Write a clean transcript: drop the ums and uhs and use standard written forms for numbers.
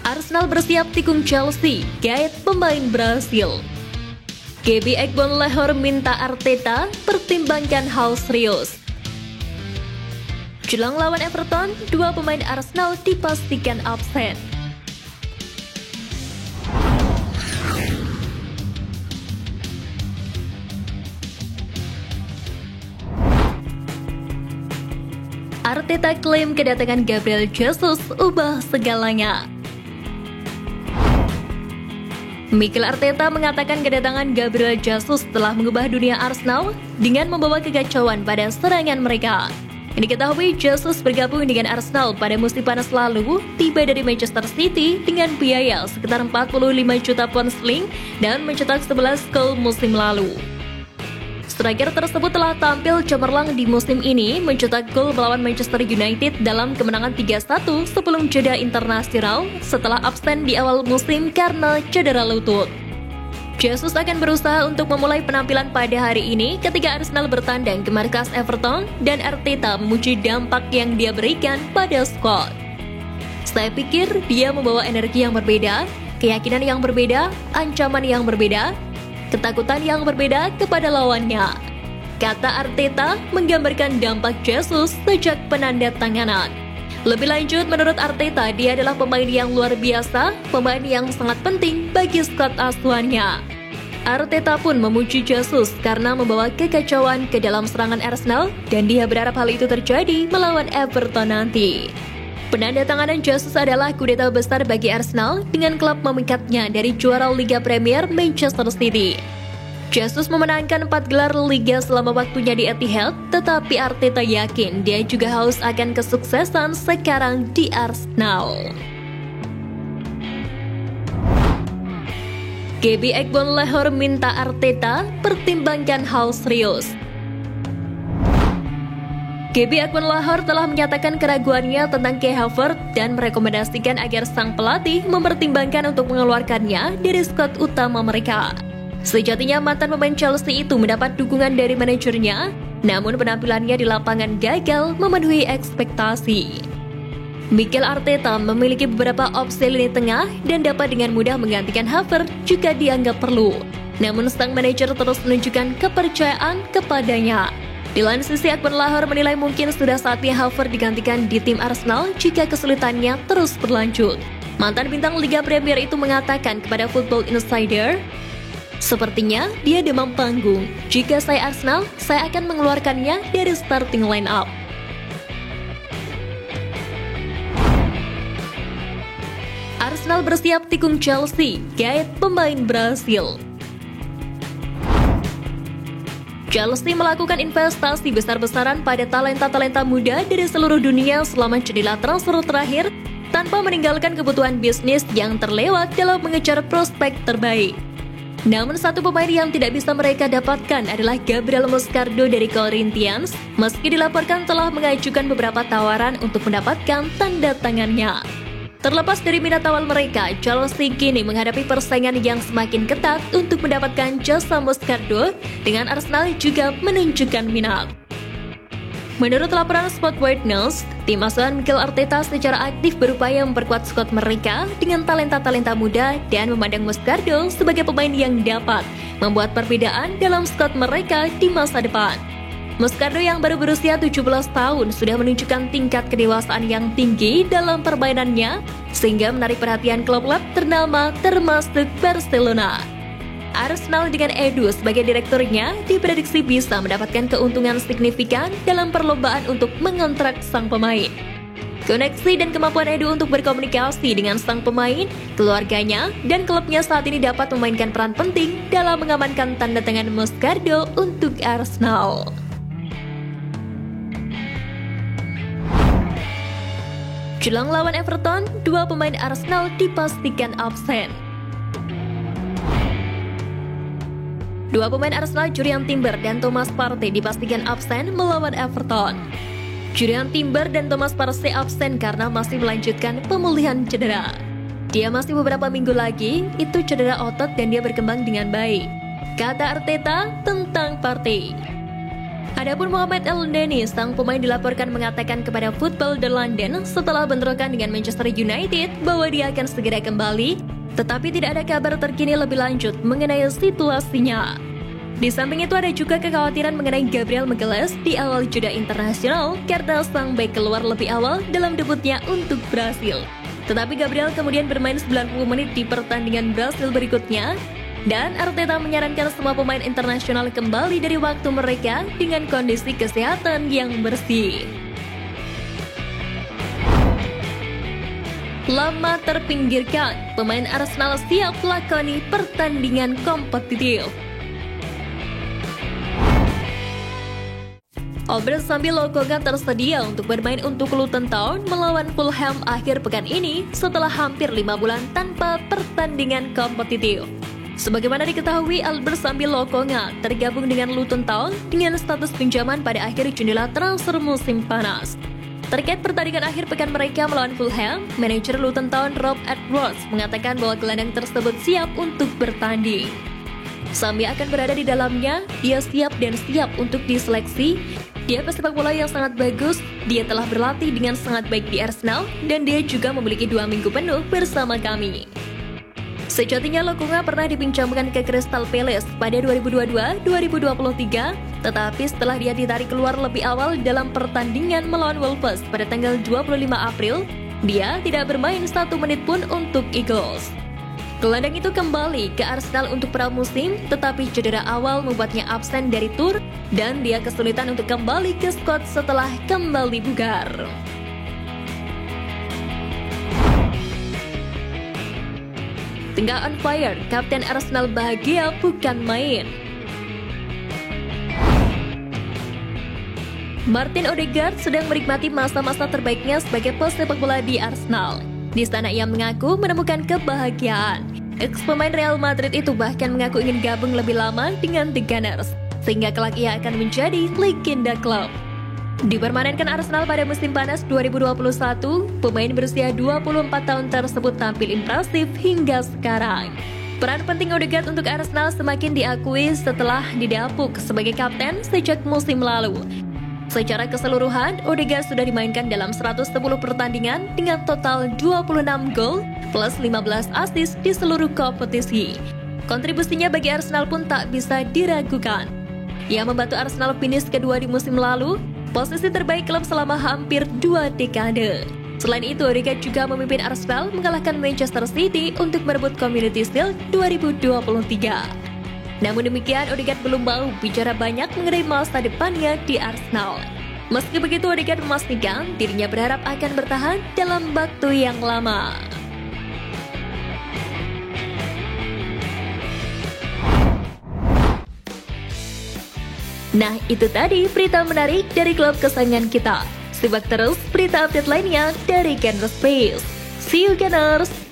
Arsenal bersiap tikung Chelsea, gait pemain Brasil. Gaby Agbonlahor minta Arteta pertimbangkan hal serius. Jelang lawan Everton, dua pemain Arsenal dipastikan absen. Arteta klaim kedatangan Gabriel Jesus ubah segalanya. Mikel Arteta mengatakan kedatangan Gabriel Jesus telah mengubah dunia Arsenal dengan membawa kekacauan pada serangan mereka. Diketahui Jesus bergabung dengan Arsenal pada musim panas lalu, tiba dari Manchester City dengan biaya sekitar 45 juta pound sterling dan mencetak 11 gol musim lalu. Striker tersebut telah tampil cemerlang di musim ini, mencetak gol melawan Manchester United dalam kemenangan 3-1 sebelum jeda internasional setelah absen di awal musim karena cedera lutut. Jesus akan berusaha untuk memulai penampilan pada hari ini ketika Arsenal bertandang ke markas Everton dan Arteta memuji dampak yang dia berikan pada skuad. Saya pikir dia membawa energi yang berbeda, keyakinan yang berbeda, ancaman yang berbeda, ketakutan yang berbeda kepada lawannya, kata Arteta menggambarkan dampak Jesus sejak penandatanganan. Lebih lanjut, menurut Arteta, dia adalah pemain yang luar biasa, pemain yang sangat penting bagi skuad asuhannya. Arteta pun memuji Jesus karena membawa kekacauan ke dalam serangan Arsenal dan dia berharap hal itu terjadi melawan Everton nanti. Penandatanganan Jesus adalah kudeta besar bagi Arsenal dengan klub memikatnya dari juara Liga Premier Manchester City. Jesus memenangkan 4 gelar Liga selama waktunya di Etihad, tetapi Arteta yakin dia juga haus akan kesuksesan sekarang di Arsenal. Gaby Agbonlahor minta Arteta pertimbangkan hal serius. Gaby Agbonlahor telah menyatakan keraguannya tentang Kai Havertz dan merekomendasikan agar sang pelatih mempertimbangkan untuk mengeluarkannya dari skuad utama mereka. Sejatinya mantan pemain Chelsea itu mendapat dukungan dari manajernya, namun penampilannya di lapangan gagal memenuhi ekspektasi. Mikel Arteta memiliki beberapa opsi lini tengah dan dapat dengan mudah menggantikan Havertz jika dianggap perlu. Namun sang manajer terus menunjukkan kepercayaan kepadanya. Di lain sisi, Agbonlahor menilai mungkin sudah saatnya Havertz digantikan di tim Arsenal jika kesulitannya terus berlanjut. Mantan bintang Liga Premier itu mengatakan kepada Football Insider, "Sepertinya dia demam panggung. Jika saya Arsenal, saya akan mengeluarkannya dari starting line-up." Arsenal bersiap tikung Chelsea, gait pemain Brasil. Chelsea melakukan investasi besar-besaran pada talenta-talenta muda dari seluruh dunia selama jendela transfer terakhir tanpa meninggalkan kebutuhan bisnis yang terlewat dalam mengejar prospek terbaik. Namun satu pemain yang tidak bisa mereka dapatkan adalah Gabriel Moscardo dari Corinthians, meski dilaporkan telah mengajukan beberapa tawaran untuk mendapatkan tanda tangannya. Terlepas dari minat awal mereka, Chelsea kini menghadapi persaingan yang semakin ketat untuk mendapatkan jasa Moscardo, dengan Arsenal juga menunjukkan minat. Menurut laporan Sport White News, tim asuhan Mikel Arteta secara aktif berupaya memperkuat skuad mereka dengan talenta-talenta muda dan memandang Moscardo sebagai pemain yang dapat membuat perbedaan dalam skuad mereka di masa depan. Moscardo yang baru berusia 17 tahun sudah menunjukkan tingkat kedewasaan yang tinggi dalam permainannya sehingga menarik perhatian klub-klub ternama termasuk Barcelona. Arsenal dengan Edu sebagai direkturnya diprediksi bisa mendapatkan keuntungan signifikan dalam perlombaan untuk mengontrak sang pemain. Koneksi dan kemampuan Edu untuk berkomunikasi dengan sang pemain, keluarganya, dan klubnya saat ini dapat memainkan peran penting dalam mengamankan tanda tangan Moscardo untuk Arsenal. Jelang lawan Everton, dua pemain Arsenal dipastikan absen. Dua pemain Arsenal, Jurriën Timber dan Thomas Partey dipastikan absen melawan Everton. Jurriën Timber dan Thomas Partey absen karena masih melanjutkan pemulihan cedera. Dia masih beberapa minggu lagi, itu cedera otot dan dia berkembang dengan baik, kata Arteta tentang Partey. Adapun Mohamed Elneny, sang pemain dilaporkan mengatakan kepada Football The London setelah bentrokan dengan Manchester United bahwa dia akan segera kembali, tetapi tidak ada kabar terkini lebih lanjut mengenai situasinya. Di samping itu ada juga kekhawatiran mengenai Gabriel Magalhaes di awal jeda internasional karena sang bek keluar lebih awal dalam debutnya untuk Brasil. Tetapi Gabriel kemudian bermain 90 menit di pertandingan Brasil berikutnya, dan Arteta menyarankan semua pemain internasional kembali dari waktu mereka dengan kondisi kesehatan yang bersih. Lama terpinggirkan, pemain Arsenal siap lakoni pertandingan kompetitif. Albert sambil Lokonga tersedia untuk bermain untuk Luton Town melawan Fulham akhir pekan ini setelah hampir 5 bulan tanpa pertandingan kompetitif. Sebagaimana diketahui, Albert sambil Lokonga tergabung dengan Luton Town dengan status pinjaman pada akhir jendela transfer musim panas. Terkait pertandingan akhir pekan mereka melawan Fulham, manajer Luton Town Rob Edwards mengatakan bahwa gelandang tersebut siap untuk bertanding. Sambil akan berada di dalamnya, dia siap dan siap untuk diseleksi. Dia pesepak bola yang sangat bagus, dia telah berlatih dengan sangat baik di Arsenal, dan dia juga memiliki 2 minggu penuh bersama kami. Sejatinya Lokonga pernah dipinjamkan ke Crystal Palace pada 2022-2023, tetapi setelah dia ditarik keluar lebih awal dalam pertandingan melawan Wolves pada tanggal 25 April, dia tidak bermain 1 menit pun untuk Eagles. Gelandang itu kembali ke Arsenal untuk pramusim, tetapi cedera awal membuatnya absen dari tur, dan dia kesulitan untuk kembali ke skuad setelah kembali bugar. Tengah on fire, Kapten Arsenal bahagia bukan main. Martin Odegaard sedang menikmati masa-masa terbaiknya sebagai pesepak bola di Arsenal. Di sana ia mengaku menemukan kebahagiaan. Ex-pemain Real Madrid itu bahkan mengaku ingin gabung lebih lama dengan The Gunners, sehingga kelak ia akan menjadi legenda klub. Dipermanenkan Arsenal pada musim panas 2021, pemain berusia 24 tahun tersebut tampil impresif hingga sekarang. Peran penting Odegaard untuk Arsenal semakin diakui setelah didapuk sebagai kapten sejak musim lalu. Secara keseluruhan, Odegaard sudah dimainkan dalam 110 pertandingan dengan total 26 gol plus 15 assist di seluruh kompetisi. Kontribusinya bagi Arsenal pun tak bisa diragukan. Ia membantu Arsenal finish kedua di musim lalu, posisi terbaik klub selama hampir 2 dekade. Selain itu, Odegaard juga memimpin Arsenal mengalahkan Manchester City untuk merebut Community Shield 2023. Namun demikian, Odegaard belum mau bicara banyak mengenai masa depannya di Arsenal. Meski begitu, Odegaard memastikan dirinya berharap akan bertahan dalam waktu yang lama. Nah, itu tadi berita menarik dari klub kesayangan kita. Simak terus berita update lainnya dari Gunners Space. See you Gunners!